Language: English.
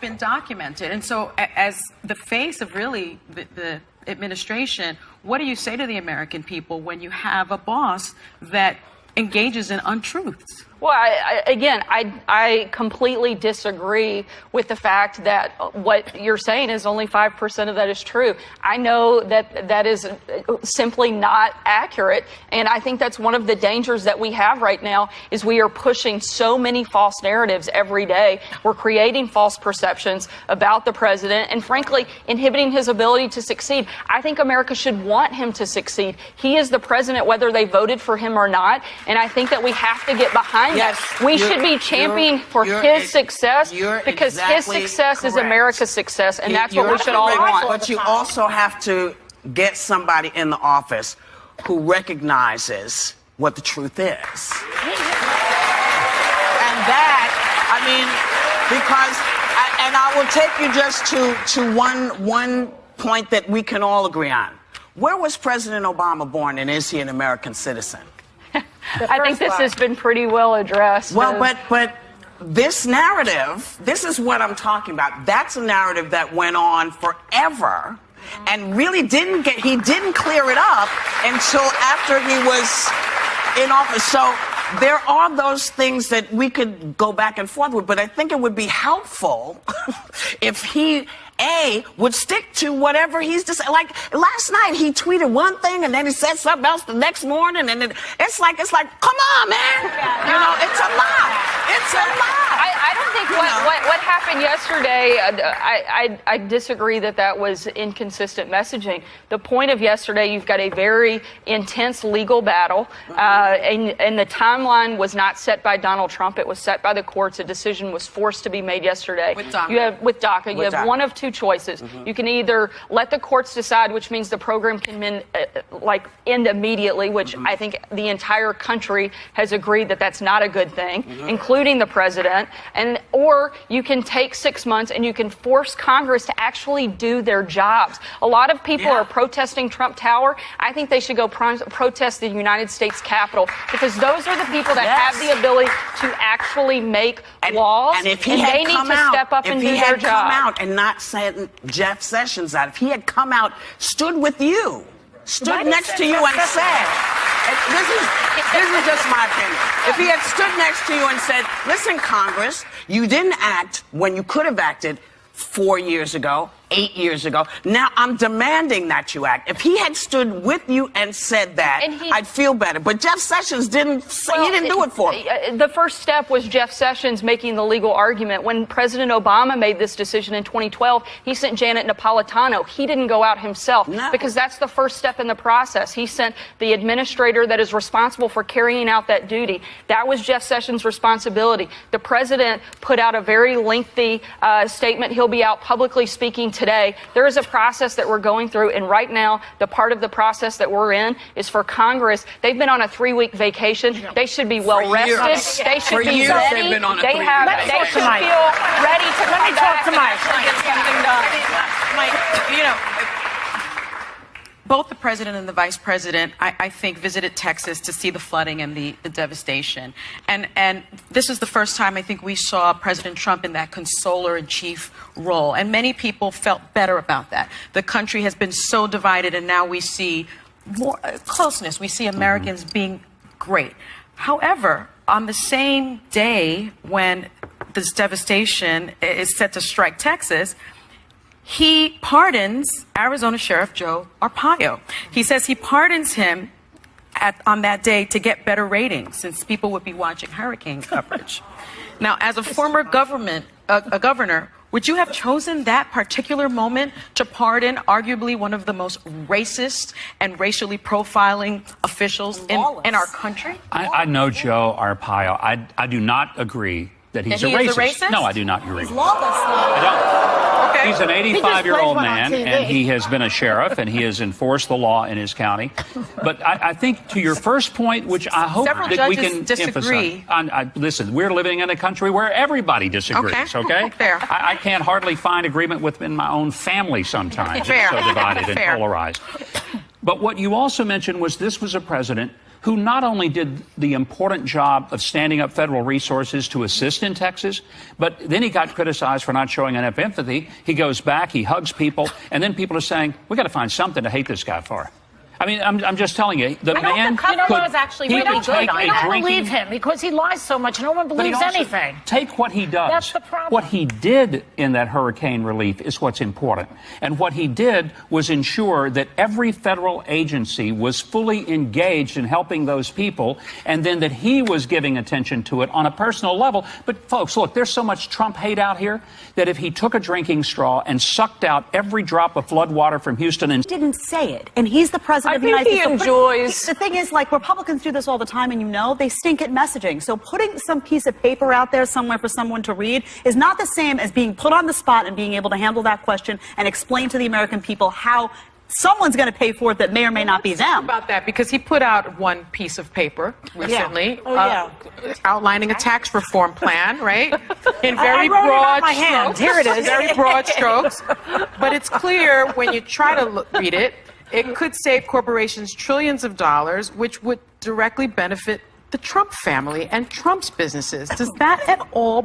been documented. And so as the face of really the administration, what do you say to the American people when you have a boss that engages in untruths? Well, I completely disagree with the fact that what you're saying is only 5% of that is true. I know that that is simply not accurate, and I think that's one of the dangers that we have right now is we are pushing so many false narratives every day. We're creating false perceptions about the president and, frankly, inhibiting his ability to succeed. I think America should want him to succeed. He is the president whether they voted for him or not, and I think that we have to get behind Yes, we should be championing for his success because exactly his success correct. is America's success, and that's what we should all want. But you also have to get somebody in the office who recognizes what the truth is. And that, I mean, because, and I will take you just to one point that we can all agree on. Where was President Obama born, and is he an American citizen? I think this has been pretty well addressed. Well, but this narrative, this is what I'm talking about. That's a narrative that went on forever and really he didn't clear it up until after he was in office. So there are those things that we could go back and forth with, but I think it would be helpful if he would stick to whatever he's just like last night he tweeted one thing and then he said something else the next morning, and it's like come on, man. You know, it's a lie. It's a lie. I don't think what happened yesterday, I disagree that was inconsistent messaging. The point of yesterday, you've got a very intense legal battle, and the timeline was not set by Donald Trump. It was set by the courts. A decision was forced to be made yesterday. With DACA. You have one of two choices. You can either let the courts decide, which means the program can end immediately, which I think the entire country has agreed that that's not a good thing, including the president, or you can take 6 months and you can force Congress to actually do their jobs. A lot of people are protesting Trump Tower. I think they should go protest the United States Capitol, because those are the people that have the ability to actually make laws, and if he had they need to step up and do their job. If he had come out and not sent Jeff Sessions out, if he had come out, stood with you, stood next to you and said, this is just my opinion. If he had stood next to you and said, listen, Congress, you didn't act when you could have acted 4 years ago, 8 years ago. Now I'm demanding that you act. If he had stood with you and said that, I'd feel better. But Jeff Sessions didn't do it for me. The first step was Jeff Sessions making the legal argument. When President Obama made this decision in 2012, he sent Janet Napolitano. He didn't go out himself because that's the first step in the process. He sent the administrator that is responsible for carrying out that duty. That was Jeff Sessions' responsibility. The president put out a very lengthy statement. He'll be out publicly speaking today. There is a process that we're going through, and right now, the part of the process that we're in is for Congress. They've been on a 3-week vacation. They should be well rested. They should be ready. They should feel ready to come back and actually get something done. Mike, you know, both the president and the vice president, I think, visited Texas to see the flooding and the devastation. And this is the first time I think we saw President Trump in that consoler-in-chief role. And many people felt better about that. The country has been so divided, and now we see more closeness. We see Americans being great. However, on the same day when this devastation is set to strike Texas, he pardons Arizona Sheriff Joe Arpaio. He says he pardons him on that day to get better ratings, since people would be watching hurricane coverage. Now, as a former governor, would you have chosen that particular moment to pardon arguably one of the most racist and racially profiling officials in our country? I know Joe Arpaio. I do not agree that he's a racist. No, I do not agree. He's lawless. I don't. Okay. He's an 85-year-old man, and he has been a sheriff, and he has enforced the law in his county. But I think to your first point, which I hope that we can disagree. emphasize. Listen, we're living in a country where everybody disagrees, okay? Fair. I can't hardly find agreement within my own family sometimes. Fair. It's so divided and Fair. polarized. But what you also mentioned was this was a president who not only did the important job of standing up federal resources to assist in Texas, but then he got criticized for not showing enough empathy. He goes back, he hugs people, and then people are saying, we got to find something to hate this guy for. I mean, I'm just telling you, the man could actually really good. We don't believe him because he lies so much. No one believes anything. Take what he does. That's the problem. What he did in that hurricane relief is what's important. And what he did was ensure that every federal agency was fully engaged in helping those people, and then that he was giving attention to it on a personal level. But folks, look, there's so much Trump hate out here that if he took a drinking straw and sucked out every drop of flood water from Houston and didn't say it, and he's the president. I think he enjoys. The thing is, like, Republicans do this all the time, and they stink at messaging. So putting some piece of paper out there somewhere for someone to read is not the same as being put on the spot and being able to handle that question and explain to the American people how someone's going to pay for it that may or may not be them. About that, because he put out one piece of paper recently, outlining a tax reform plan, right? In very broad strokes. Here it is. Very broad strokes. But it's clear when you try to read it, it could save corporations trillions of dollars, which would directly benefit the Trump family and Trump's businesses. Does that at all